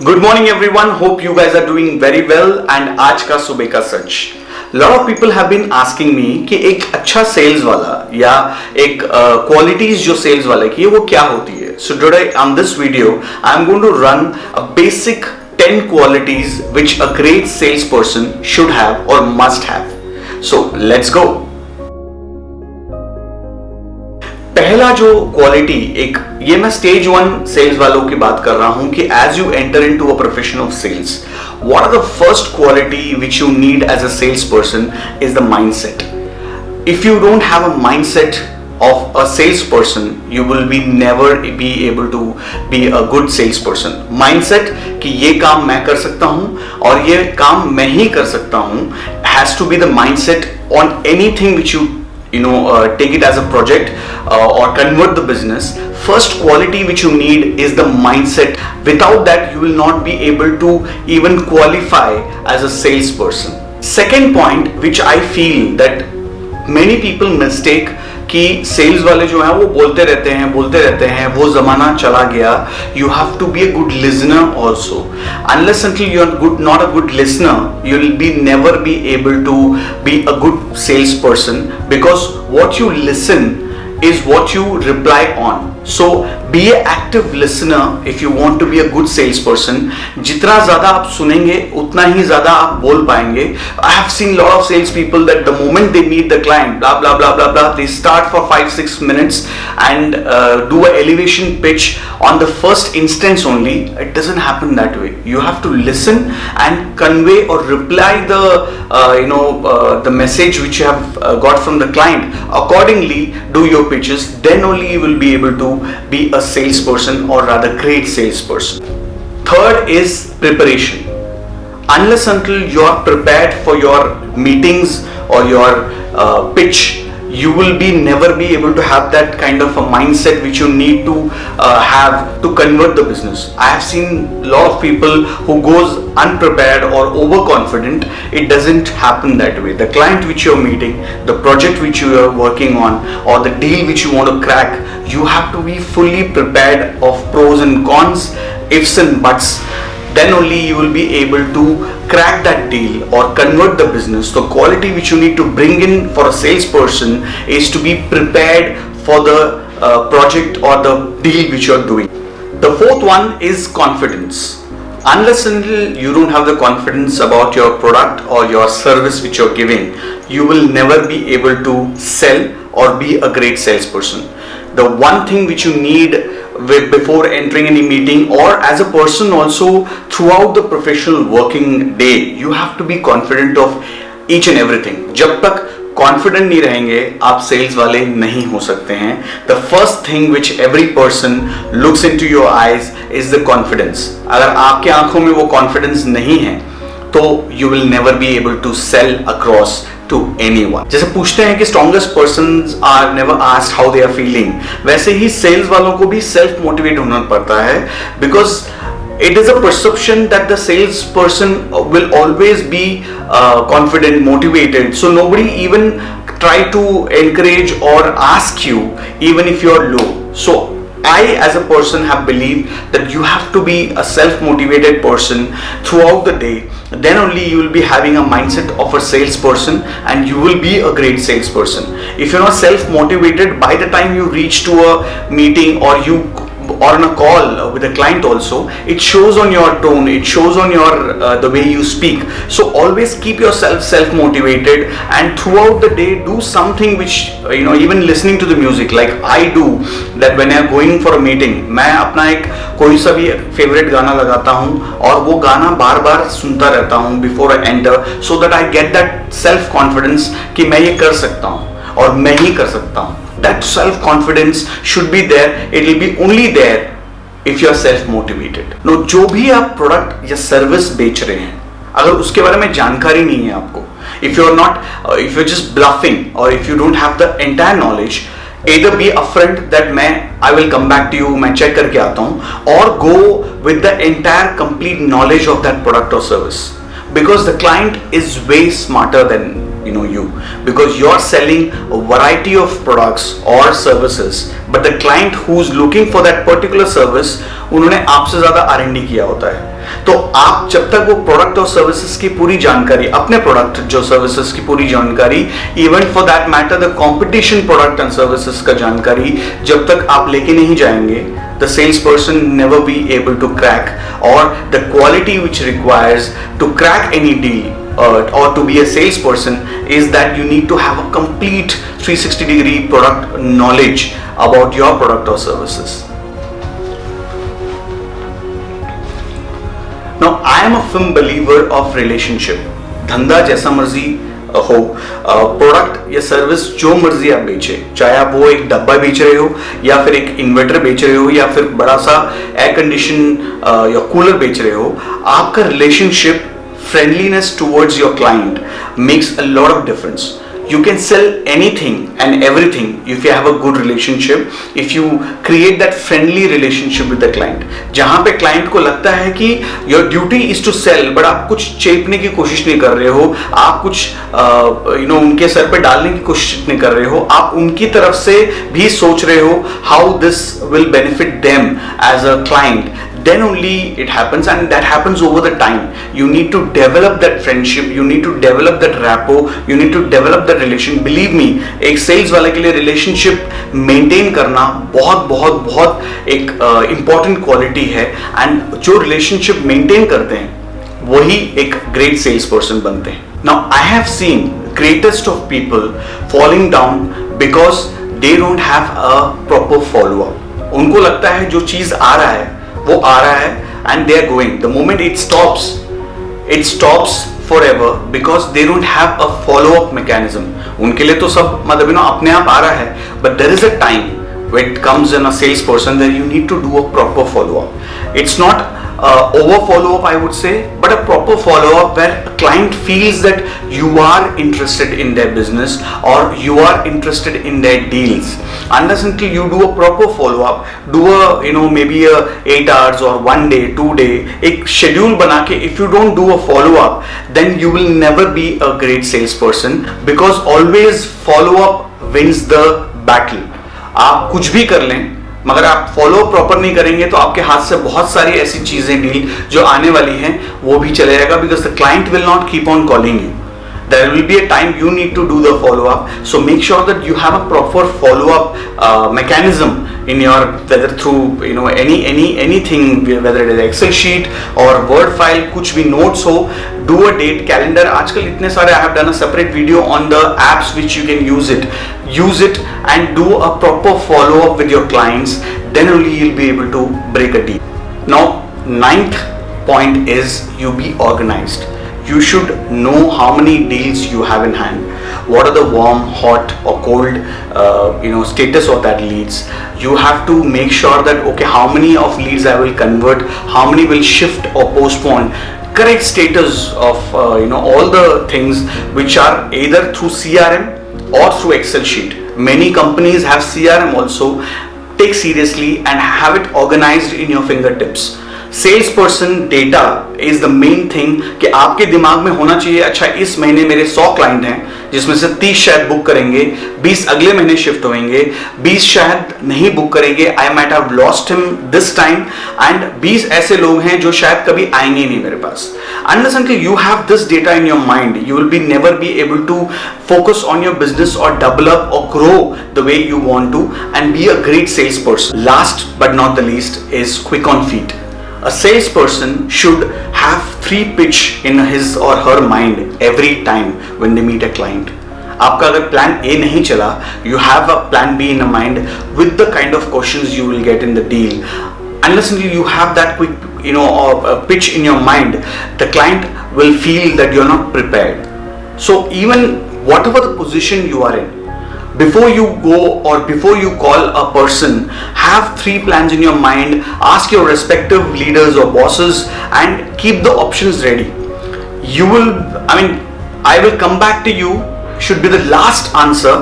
Good morning everyone. Hope you guys are doing very well. And आज का सुबह का सच. Lot of people have been asking me कि एक अच्छा सेल्स वाला या एक क्वालिटीज जो सेल्स वाले की है वो क्या होती है. So today on this video I am going to run a basic 10 qualities which a great salesperson should have or must have. So let's go. पहला जो क्वालिटी एक ये मैं स्टेज 1 सेल्स वालों की बात कर रहा हूं कि as you enter into a profession of sales what are the first quality which you need as a sales person is the mindset. If you don't have a mindset of a salesperson you will be never be able to be a good salesperson. Mindset कि ये काम मैं कर सकता हूँ और ये काम मैं ही कर सकता हूँ has to be the mindset on anything which you know take it as a project or convert the business. First quality which you need is the mindset. Without that you will not be able to even qualify as a salesperson. Second point which I feel that many people mistake कि sales वाले जो हैं वो बोलते रहते हैं वो जमाना चला गया. You have to be a good listener also. Unless until you are not a good listener you will be never be able to be a good sales person because what you listen is what you reply on. So be an active listener if you want to be a good salesperson. जितना ज़्यादा आप सुनेंगे उतना ही ज़्यादा आप बोल पाएंगे. I have seen lot of sales people that the moment they meet the client, blah blah blah blah blah, they start for 5-6 minutes and do a elevation pitch on the first instance only. It doesn't happen that way. You have to listen and convey or reply the message which you have got from the client. Accordingly, do your pitches. Then only you will be able to be a salesperson or rather great salesperson. Third is preparation. Unless until you are prepared for your meetings or your pitch, you will be never be able to have that kind of a mindset which you need to have to convert the business. I have seen a lot of people who goes unprepared or overconfident. It doesn't happen that way. The client which you are meeting, the project which you are working on, or the deal which you want to crack, you have to be fully prepared of pros and cons, ifs and buts. Then only you will be able to crack that deal or convert the business. The quality which you need to bring in for a salesperson is to be prepared for the project or the deal which you are doing. The fourth one is confidence. Unless until you don't have the confidence about your product or your service which you're giving, you will never be able to sell or be a great salesperson. The one thing which you need before entering any meeting or as a person also throughout the professional working day, you have to be confident of each and everything. जब तक confident नहीं रहेंगे आप sales वाले नहीं हो सकते हैं. The first thing which every person looks into your eyes is the confidence. अगर आपके आंखों में वो confidence नहीं है तो you will never be able to sell across to anyone. जैसे पूछते हैं कि strongest persons are never asked how they are feeling, वैसे ही sales वालों को भी self motivate होना पड़ता है because it is a perception that the salesperson will always be confident, motivated. So nobody even try to encourage or ask you even if you are low. So I as a person have believed that you have to be a self-motivated person throughout the day. Then only you will be having a mindset of a salesperson and you will be a great salesperson. If you're not self-motivated, by the time you reach to a meeting or you or on a call with a client also, it shows on your tone, it shows on your the way you speak. So always keep yourself self-motivated and throughout the day do something which even listening to the music like I do, that when I am going for a meeting मैं अपना एक कोई सा भी favorite गाना लगाता हूँ और वो गाना बार बार सुनता रहता हूँ before I enter, so that I get that self confidence कि मैं ये कर सकता हूँ और मैं ही कर सकता हूँ. That self-confidence should be there. It will be only there if you are self-motivated. Now, जो भी आप product या service बेच रहे हैं, अगर उसके बारे में जानकारी नहीं है आपको, if you are not, if you are just bluffing or if you don't have the entire knowledge, either be upfront that I will come back to you, मैं check करके आता हूँ, or go with the entire complete knowledge of that product or service. because the client is way smarter than you, because you're selling a variety of products or services, but the client who's looking for that particular service, उन्होंने आपसे ज्यादा R&D किया होता है। तो आप जब तक वो प्रोडक्ट और सर्विसेज की पूरी जानकारी, अपने प्रोडक्ट जो सर्विसेज की पूरी जानकारी, even for that matter the competition product and services का जानकारी जब तक आप लेके नहीं जाएंगे, the salesperson never be able to crack, or the quality which requires to crack any deal or to be a salesperson is that you need to have a complete 360-degree product knowledge about your product or services. Now I am a firm believer of relationship. धंधा जैसा मर्जी हो, product या service जो मर्जी आप बेचे, चाहे आप वो एक डब्बा बेच रहे हो या फिर एक इन्वर्टर बेच रहे हो या फिर बड़ा सा एयर कंडीशन या कूलर बेच रहे हो, आपका relationship, friendliness towards your client makes a lot of difference. You can sell anything and everything if you have a good relationship, if you create that friendly relationship with the client. जहाँ पे client को लगता है कि your duty is to sell, but आप कुछ चेपने की कोशिश नहीं कर रहे हो, आप कुछ उनके सर पे डालने की कोशिश नहीं कर रहे हो, आप उनकी तरफ से भी सोच रहे हो how this will benefit them as a client, then only it happens, and that happens over the time. You need to develop that friendship, you need to develop that rapport, you need to develop that relation. Believe me, एक sales वाले के लिए relationship maintain करना बहुत बहुत बहुत एक important quality है, एंड जो रिलेशनशिप मेंटेन करते हैं वही एक ग्रेट सेल्स पर्सन बनते हैं। Now I have seen greatest of people falling down because they don't have a proper follow up. उनको लगता है जो चीज आ रहा है वो आ रहा है and they are going. The moment it stops forever because they don't have a follow-up mechanism. उनके लिए तो सब मतलब अपने आप आ रहा है, but there is a time when it comes in a salesperson where you need to do a proper follow-up. It's not over follow-up, I would say, but a proper follow-up where a client feels that you are interested in their business or you are interested in their deals. Unless until you do a proper follow-up, do a maybe a 8 hours or 1 day, 2 day, एक schedule बना के, if you don't do a follow-up, then you will never be a great salesperson, because always follow-up wins the battle. आप कुछ भी कर लें, मगर आप फॉलो प्रॉपर नहीं करेंगे तो आपके हाथ से बहुत सारी ऐसी चीजें, डील जो आने वाली हैं वो भी चले जाएगा, because the client will not keep on calling you. There will be a time you need to do the follow-up. So make sure that you have a proper follow-up mechanism in your, whether through anything, whether it is Excel sheet or Word file, कुछ भी notes हो, do a date calendar. आजकल इतने सारे, I have done a separate video on the apps which you can use it and do a proper follow-up with your clients. Then only you'll be able to break a deal. Now, 9th point is you be organized. You should know how many deals you have in hand. What are the warm, hot or cold status of that leads. You have to make sure that okay, how many of leads I will convert, how many will shift or postpone. Correct status of all the things which are either through CRM or through Excel sheet. Many companies have CRM also. Take seriously and have it organized in your fingertips. Sales person data is the main thing कि आपके दिमाग में होना चाहिए, अच्छा इस महीने मेरे 100 क्लाइंट हैं जिसमें से 30 शायद बुक करेंगे, 20 अगले महीने शिफ्ट होंगे, 20 शायद नहीं बुक करेंगे, I might have lost him this time, and 20 ऐसे लोग हैं जो शायद कभी आएंगे नहीं मेरे पास. Unless until you have this data in your mind, you will never be able to focus on your business or develop or grow the way you want to and be a great salesperson. Last but not the least is quick on feet. A salesperson should have 3 pitch in his or her mind every time when they meet a client. आपका अगर plan A नहीं चला, you have a plan B in mind with the kind of questions you will get in the deal. Unless you have that quick pitch in your mind, the client will feel that you're not prepared. So even whatever the position you are in, before you go or before you call a person, have 3 plans in your mind, ask your respective leaders or bosses and keep the options ready. I will come back to you should be the last answer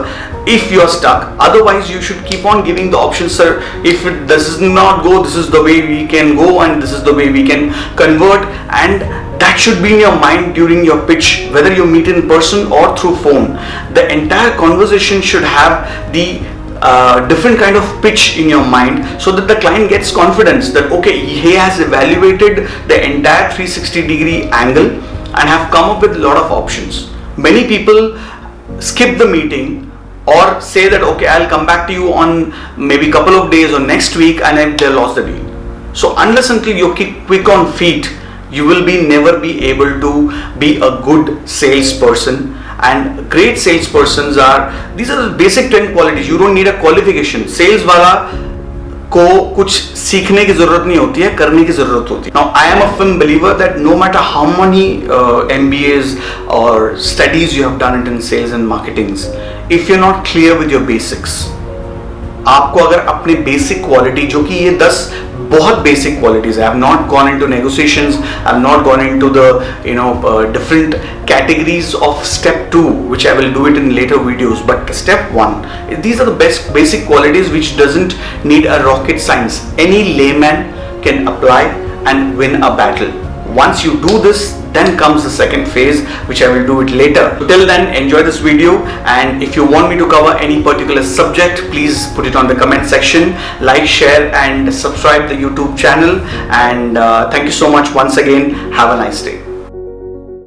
if you are stuck. Otherwise you should keep on giving the options, sir. If this does not go, this is the way we can go and this is the way we can convert, and That should be in your mind during your pitch, whether you meet in person or through phone. The entire conversation should have the different kind of pitch in your mind, so that the client gets confidence that okay, he has evaluated the entire 360-degree angle and have come up with a lot of options. Many people skip the meeting or say that okay, I'll come back to you on maybe couple of days or next week, and then they lost the deal. So unless until you keep quick on feet, you will never be able to be a good salesperson. And great salespersons these are the basic 10 qualities. You don't need a qualification. Sales वाला को कुछ सीखने की जरूरत नहीं होती है, करने की जरूरत होती है. Now I am a firm believer that no matter how many MBAs or studies you have done it in sales and marketing, if you're not clear with your basics, आपको अगर अपने बेसिक क्वालिटी, जो कि ये 10 बहुत basic qualities है. I have not gone into negotiations, I have not gone into the different categories of step 2, which I will do it in later videos, but step 1, these are the best basic qualities which doesn't need a rocket science. Any layman can apply and win a battle. Once you do this, then comes the second phase, which I will do it later. Till then, enjoy this video, and if you want me to cover any particular subject, please put it on the comment section. Like, share and subscribe the YouTube channel, and thank you so much once again. Have a nice day.